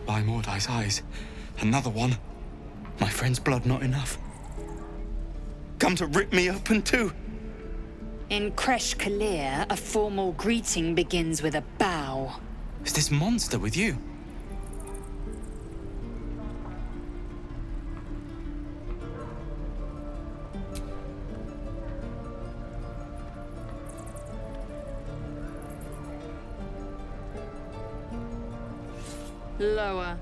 By Mordai's eyes, another one. My friend's blood not enough. Come to rip me open too. In Kresh Kalir, a formal greeting begins with a bow. Is this monster with you? Lower.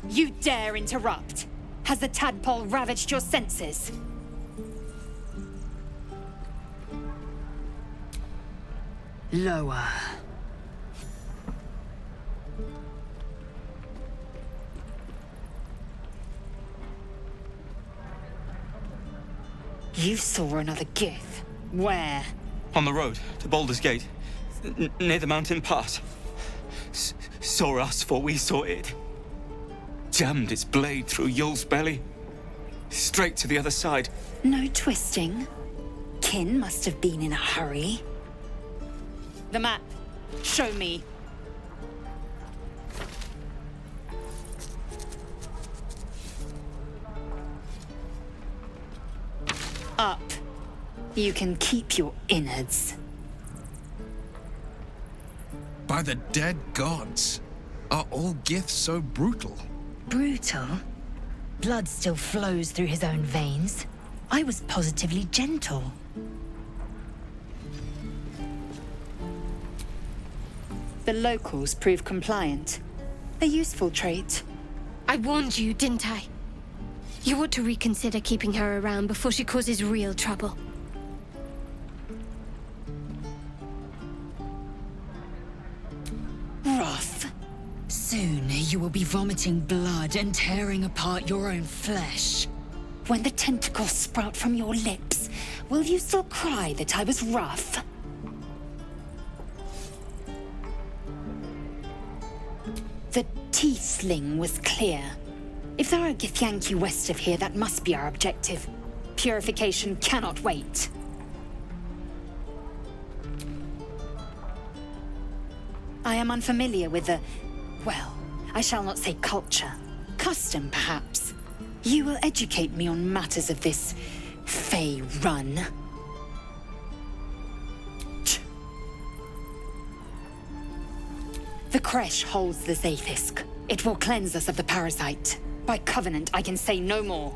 You dare interrupt? Has the tadpole ravaged your senses? Lower. You saw another gith. Where? On the road to Baldur's Gate, near the mountain pass. Saw us, for we saw it. Jammed its blade through Yul's belly. Straight to the other side. No twisting. Kin must have been in a hurry. The map. Show me. Up. You can keep your innards. By the dead gods, are all giths so brutal? Brutal? Blood still flows through his own veins. I was positively gentle. The locals prove compliant. A useful trait. I warned you, didn't I? You ought to reconsider keeping her around before she causes real trouble. Rough. Soon you will be vomiting blood and tearing apart your own flesh. When the tentacles sprout from your lips, will you still cry that I was rough? The Tiefling was clear. If there are a Githyanki west of here, that must be our objective. Purification cannot wait. I am unfamiliar with the... well, I shall not say culture. Custom, perhaps. You will educate me on matters of this... Fey run. The Kresh holds the Zaithisk. It will cleanse us of the parasite. By covenant, I can say no more.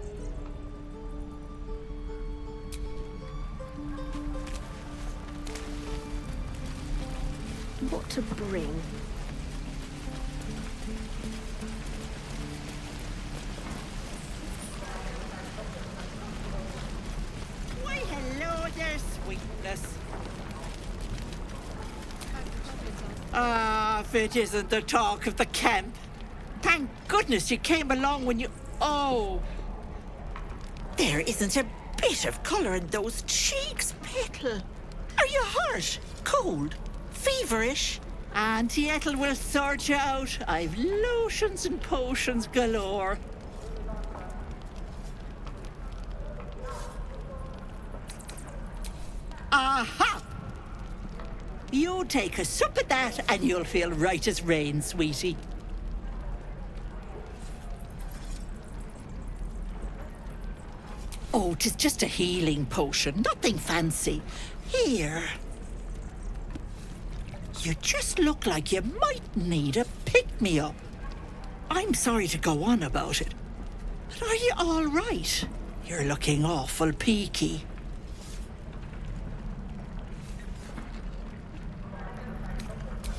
What to bring? Why, hello there, sweetness. Ah, if it isn't the talk of the camp. Thank goodness you came along when you... Oh! There isn't a bit of colour in those cheeks, Petal. Are you hurt? Cold? Feverish? Auntie Ethel will sort you out. I've lotions and potions galore. Aha! You take a sup at that and you'll feel right as rain, sweetie. Oh, 'tis just a healing potion, nothing fancy. Here. You just look like you might need a pick-me-up. I'm sorry to go on about it, but are you all right? You're looking awful peaky.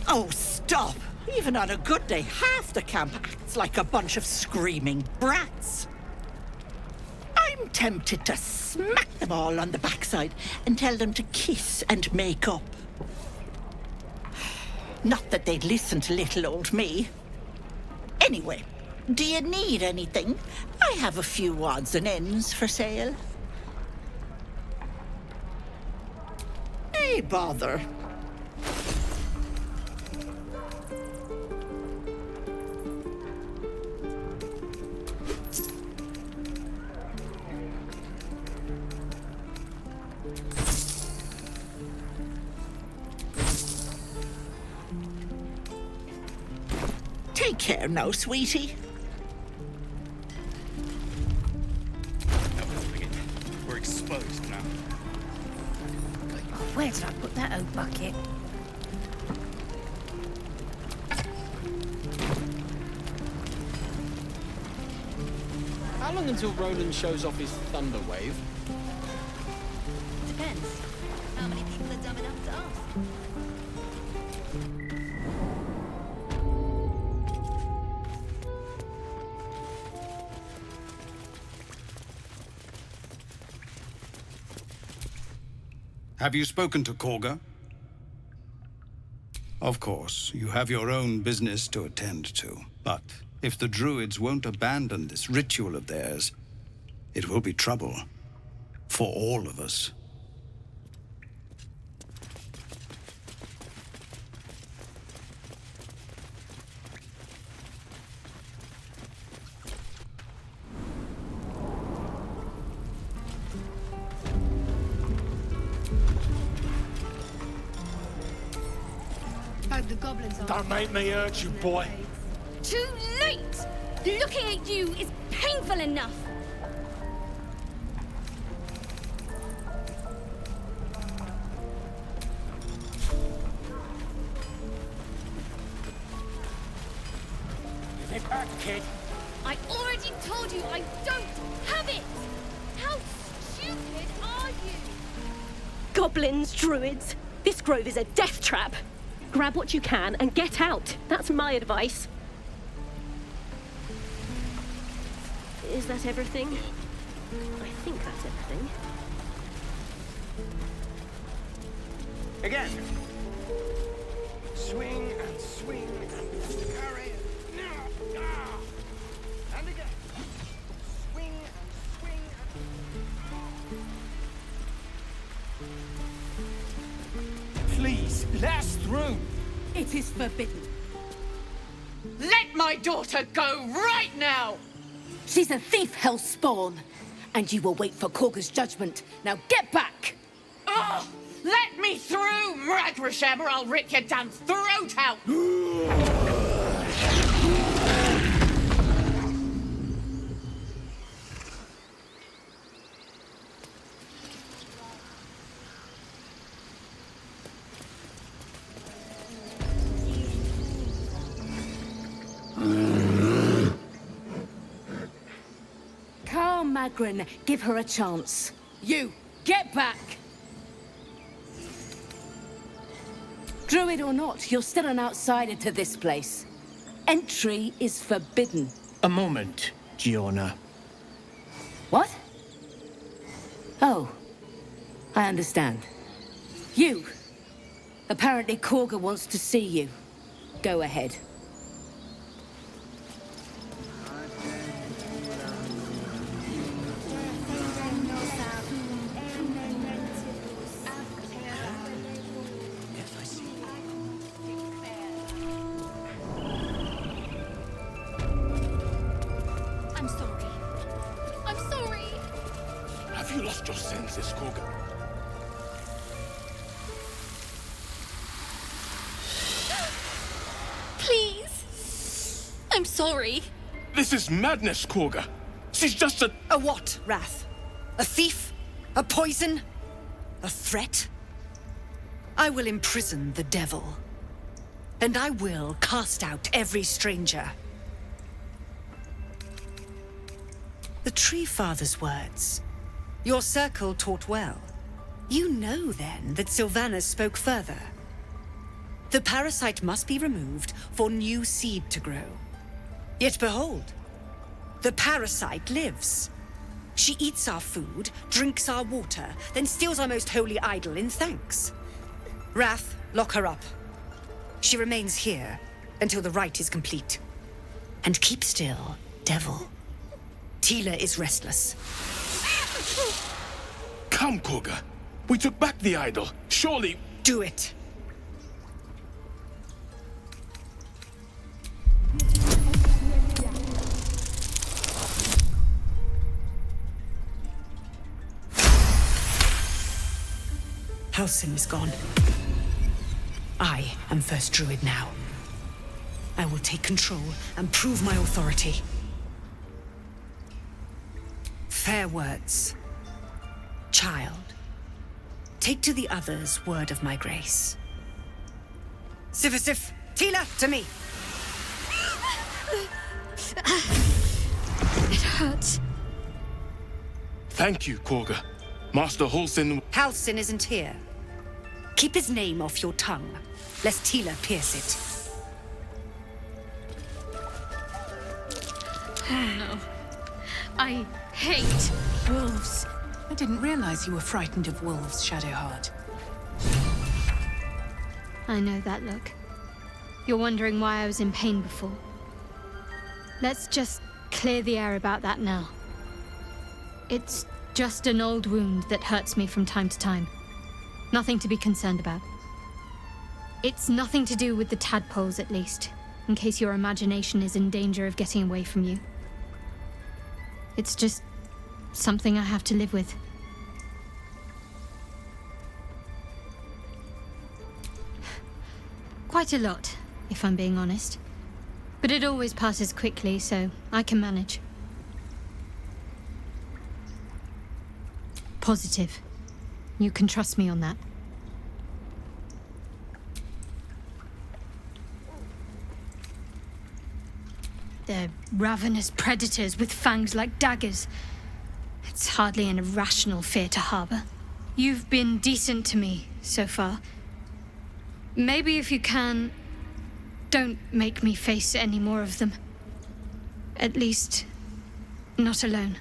Oh, stop! Even on a good day, half the camp acts like a bunch of screaming brats. I'm tempted to smack them all on the backside and tell them to kiss and make up. Not that they'd listen to little old me. Anyway, do you need anything? I have a few odds and ends for sale. Hey, bother. care now, sweetie. We're exposed now. Where did I put that old bucket? How long until Roland shows off his thunder wave? Depends. How many people are dumb enough to ask? Have you spoken to Korga? Of course, you have your own business to attend to. But if the Druids won't abandon this ritual of theirs, it will be trouble for all of us. The goblins are. Don't make me hurt you, boy. Too late! Looking at you is painful enough. Give it back, kid. I already told you I don't have it! How stupid are you? Goblins, druids. This grove is a death trap. Grab what you can and get out. That's my advice. Is that everything? I think that's everything. Again. Swing and swing and carry. Now. Ah. And again. Swing and swing and... Please, let us through. It is forbidden. Let my daughter go right now! She's a thief, hellspawn, and you will wait for Korga's judgment. Now get back! Oh, let me through, Mragrasham, or I'll rip your damn throat out! Magrin, give her a chance. You, get back! Druid or not, you're still an outsider to this place. Entry is forbidden. A moment, Giorna. What? Oh, I understand. You. Apparently Korga wants to see you. Go ahead. You lost your senses, Korga. Please. I'm sorry. This is madness, Korga. She's just a... A what, Wrath? A thief? A poison? A threat? I will imprison the devil. And I will cast out every stranger. The Tree Father's words. Your circle taught well. You know, then, that Sylvanas spoke further. The parasite must be removed for new seed to grow. Yet behold, the parasite lives. She eats our food, drinks our water, then steals our most holy idol in thanks. Wrath, lock her up. She remains here until the rite is complete. And keep still, devil. Tila is restless. Come, Korga. We took back the idol. Surely... Do it. Halsin is gone. I am first druid now. I will take control and prove my authority. Fair words. Child, take to the others word of my grace. Sifisif, Tila, to me! It hurts. Thank you, Korga. Master Halsin... Halsin isn't here. Keep his name off your tongue, lest Tila pierce it. Oh no. I hate wolves. I didn't realize you were frightened of wolves, Shadowheart. I know that look. You're wondering why I was in pain before. Let's just clear the air about that now. It's just an old wound that hurts me from time to time. Nothing to be concerned about. It's nothing to do with the tadpoles, at least, in case your imagination is in danger of getting away from you. It's just something I have to live with. Quite a lot, if I'm being honest. But it always passes quickly, so I can manage. Positive. You can trust me on that. They're ravenous predators with fangs like daggers. It's hardly an irrational fear to harbor. You've been decent to me so far. Maybe if you can, don't make me face any more of them. At least, not alone.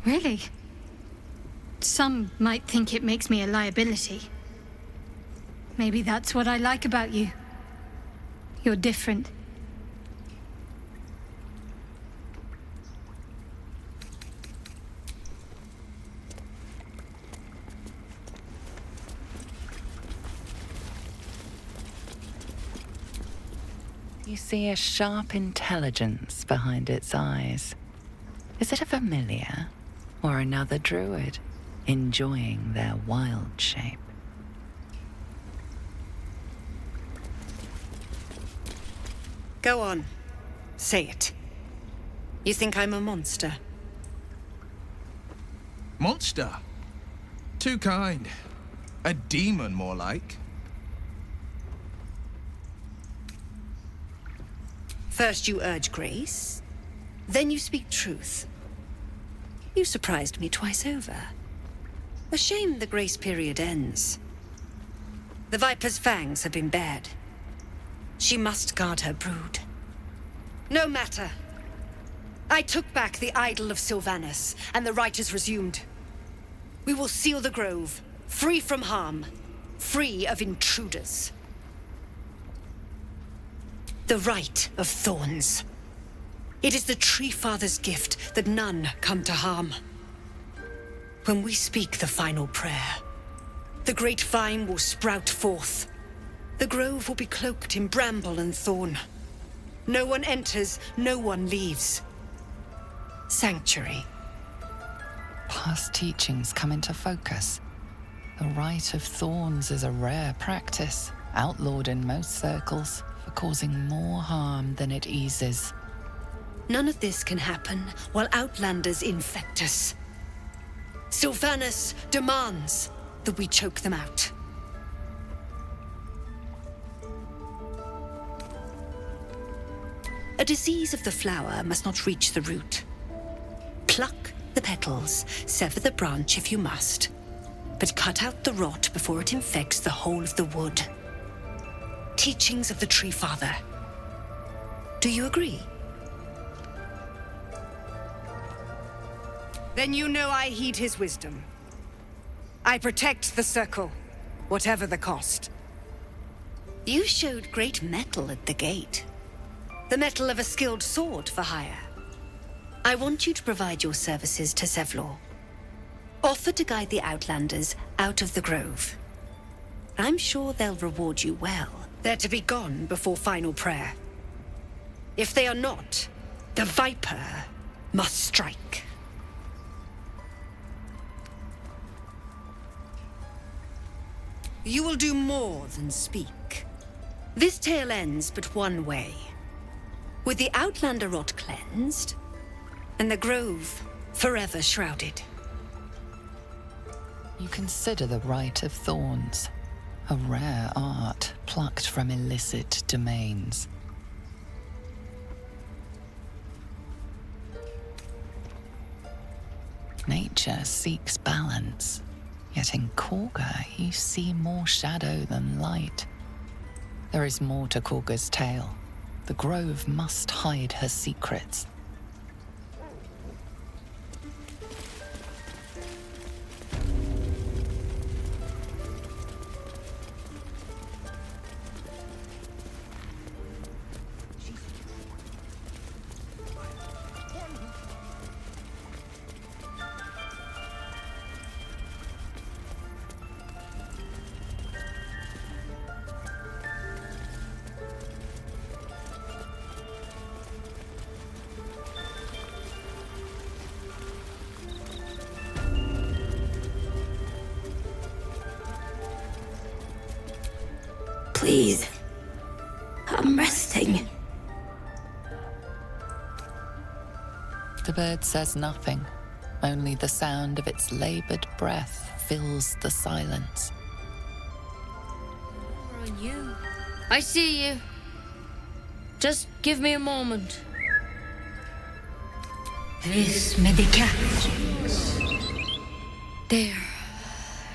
Really? Some might think it makes me a liability. Maybe that's what I like about you. You're different. You see a sharp intelligence behind its eyes. Is it a familiar or another druid enjoying their wild shape? Go on. Say it. You think I'm a monster? Monster? Too kind. A demon, more like. First you urge grace, then you speak truth. You surprised me twice over. A shame the grace period ends. The Viper's fangs have been bared. She must guard her brood. No matter. I took back the idol of Sylvanas, and the rite is resumed. We will seal the grove, free from harm, free of intruders. The rite of thorns. It is the Tree Father's gift that none come to harm. When we speak the final prayer, the great vine will sprout forth. The grove will be cloaked in bramble and thorn. No one enters, no one leaves. Sanctuary. Past teachings come into focus. The Rite of Thorns is a rare practice, outlawed in most circles, for causing more harm than it eases. None of this can happen while Outlanders infect us. Sylvanas demands that we choke them out. A disease of the flower must not reach the root. Pluck the petals, sever the branch if you must, but cut out the rot before it infects the whole of the wood. Teachings of the Tree Father. Do you agree? Then you know I heed his wisdom. I protect the circle, whatever the cost. You showed great mettle at the gate. The mettle of a skilled sword for hire. I want you to provide your services to Sevlor. Offer to guide the Outlanders out of the grove. I'm sure they'll reward you well. They're to be gone before final prayer. If they are not, the Viper must strike. you will do more than speak. This tale ends but one way. With the Outlander rot cleansed, and the grove forever shrouded. You consider the Rite of Thorns, a rare art plucked from illicit domains. Nature seeks balance, yet in Korga you see more shadow than light. There is more to Korga's tale. The grove must hide her secrets. Please. I'm resting. The bird says nothing. Only the sound of its labored breath fills the silence. More on you. I see you. Just give me a moment. This may be There.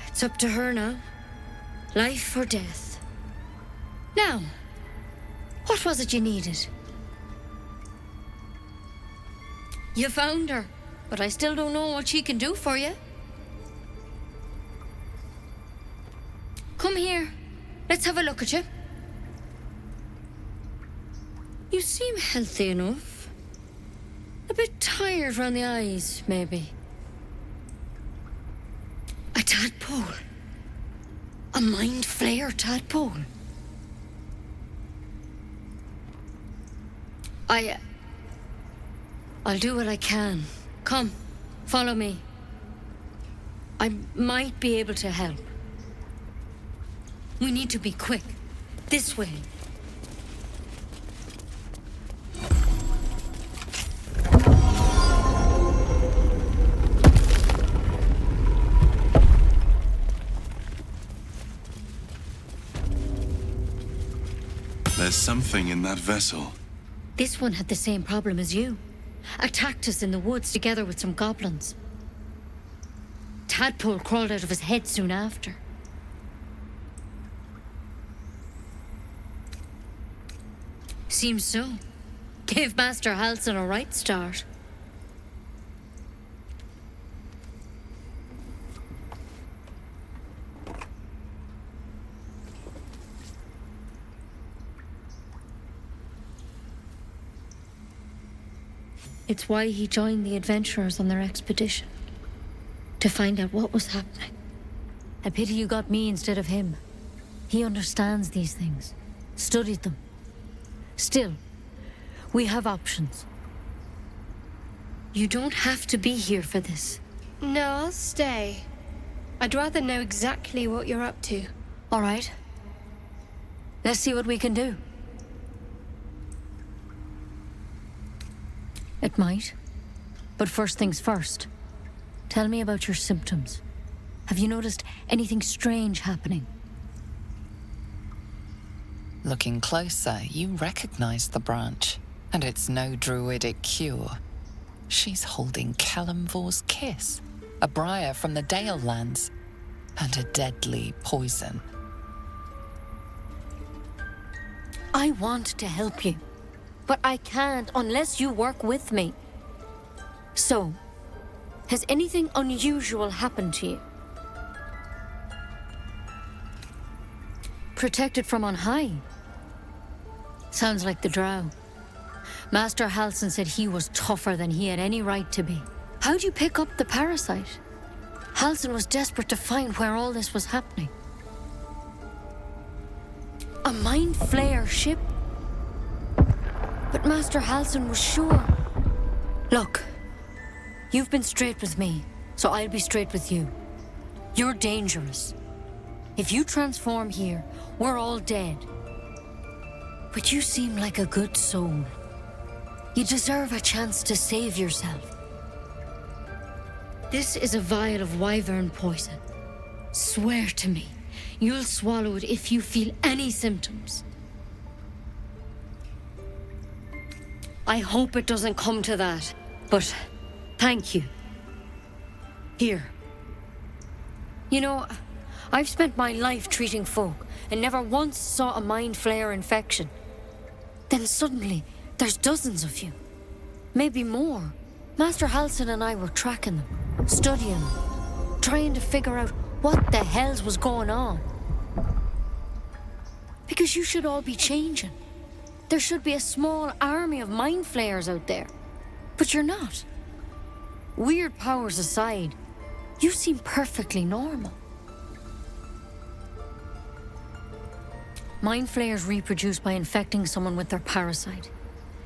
It's up to her now. Life or death. Now, what was it you needed? You found her, but I still don't know what she can do for you. Come here. Let's have a look at you. You seem healthy enough. A bit tired around the eyes, maybe. A tadpole. A mind flayer tadpole. I'll do what I can. Come, follow me. I might be able to help. We need to be quick. This way. There's something in that vessel. This one had the same problem as you. Attacked us in the woods together with some goblins. Tadpole crawled out of his head soon after. Seems so. Gave Master Halsin a right start. It's why he joined the adventurers on their expedition. To find out what was happening. A pity you got me instead of him. He understands these things. Studied them. Still, we have options. You don't have to be here for this. No, I'll stay. I'd rather know exactly what you're up to. All right. Let's see what we can do. It might. But first things first. Tell me about your symptoms. Have you noticed anything strange happening? Looking closer, you recognize the branch, and it's no druidic cure. She's holding Kalimvor's kiss, a briar from the Dale lands, and a deadly poison. I want to help you, but I can't unless you work with me. So, has anything unusual happened to you? Protected from on high? Sounds like the drow. Master Halsin said he was tougher than he had any right to be. How'd you pick up the parasite? Halsin was desperate to find where all this was happening. A mind flayer ship? But Master Halsin was sure. Look, you've been straight with me, so I'll be straight with you. You're dangerous. If you transform here, we're all dead. But you seem like a good soul. You deserve a chance to save yourself. This is a vial of wyvern poison. Swear to me, you'll swallow it if you feel any symptoms. I hope it doesn't come to that, but thank you. Here. You know, I've spent my life treating folk and never once saw a mind flayer infection. Then suddenly, there's dozens of you. Maybe more. Master Halsin and I were tracking them, studying them, trying to figure out what the hells was going on. Because you should all be changing. There should be a small army of mind flayers out there. But you're not. Weird powers aside, you seem perfectly normal. Mind flayers reproduce by infecting someone with their parasite.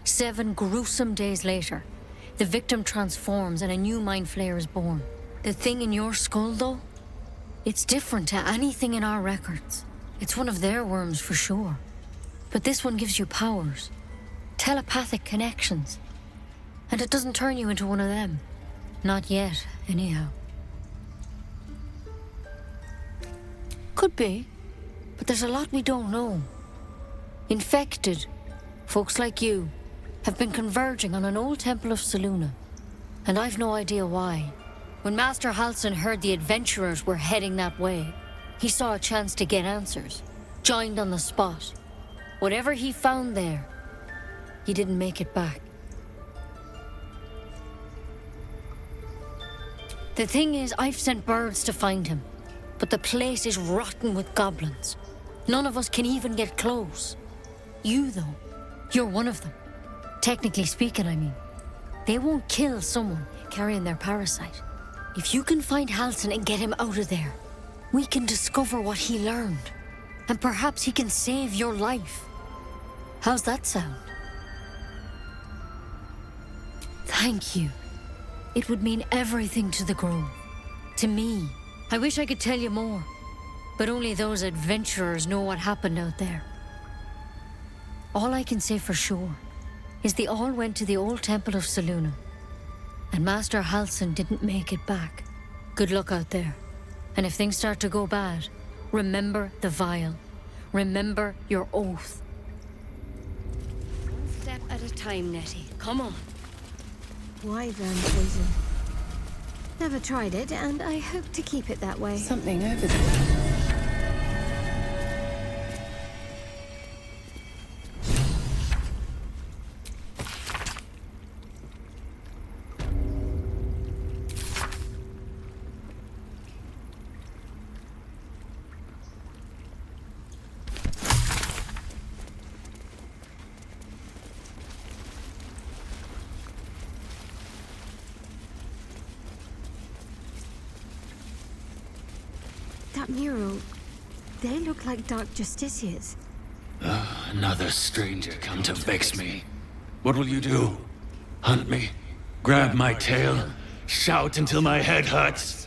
7 gruesome days later, the victim transforms and a new mind flayer is born. The thing in your skull, though, it's different to anything in our records. It's one of their worms for sure. But this one gives you powers, telepathic connections. And it doesn't turn you into one of them. Not yet, anyhow. Could be, but there's a lot we don't know. Infected, folks like you, have been converging on an old temple of Selûne. And I've no idea why. When Master Halsin heard the adventurers were heading that way, he saw a chance to get answers, joined on the spot. Whatever he found there, he didn't make it back. The thing is, I've sent birds to find him, but the place is rotten with goblins. None of us can even get close. You, though, you're one of them. Technically speaking, I mean. They won't kill someone carrying their parasite. If you can find Halsin and get him out of there, we can discover what he learned. And perhaps he can save your life. How's that sound? Thank you. It would mean everything to the Grove. To me. I wish I could tell you more. But only those adventurers know what happened out there. All I can say for sure is they all went to the old temple of Selûne. And Master Halsin didn't make it back. Good luck out there. And if things start to go bad, remember the vial. Remember your oath. One step at a time, Nettie. Come on. Wyvern poison. Never tried it, and I hope to keep it that way. Something over there. That mural, they look like dark justiciars. Another stranger come to vex me. What will you do? Hunt me? Grab my tail? Shout until my head hurts?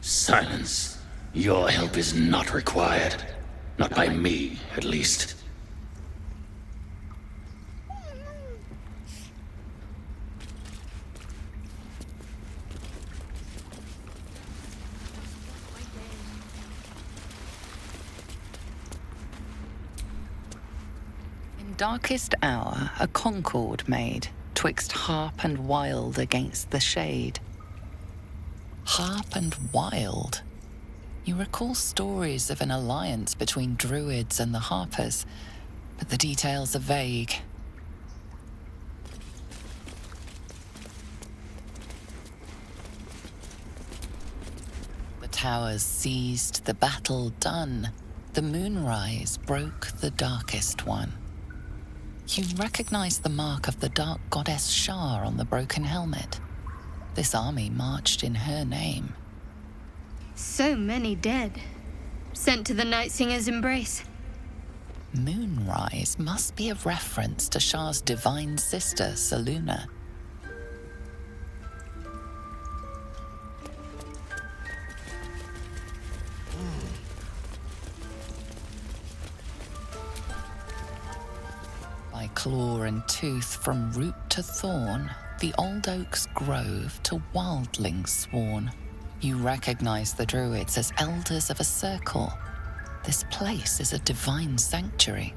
Silence. Your help is not required. Not by me, at least. Darkest hour, a concord made, twixt harp and wild against the shade. Harp and wild? You recall stories of an alliance between druids and the harpers, but the details are vague. The towers seized, the battle done. The moonrise broke the darkest one. You recognize the mark of the dark goddess Shar on the broken helmet. This army marched in her name. So many dead. Sent to the Night Singer's embrace. Moonrise must be a reference to Shah's divine sister, Selûne. By claw and tooth from root to thorn, the old oak's grove to wildlings sworn. You recognize the druids as elders of a circle. This place is a divine sanctuary.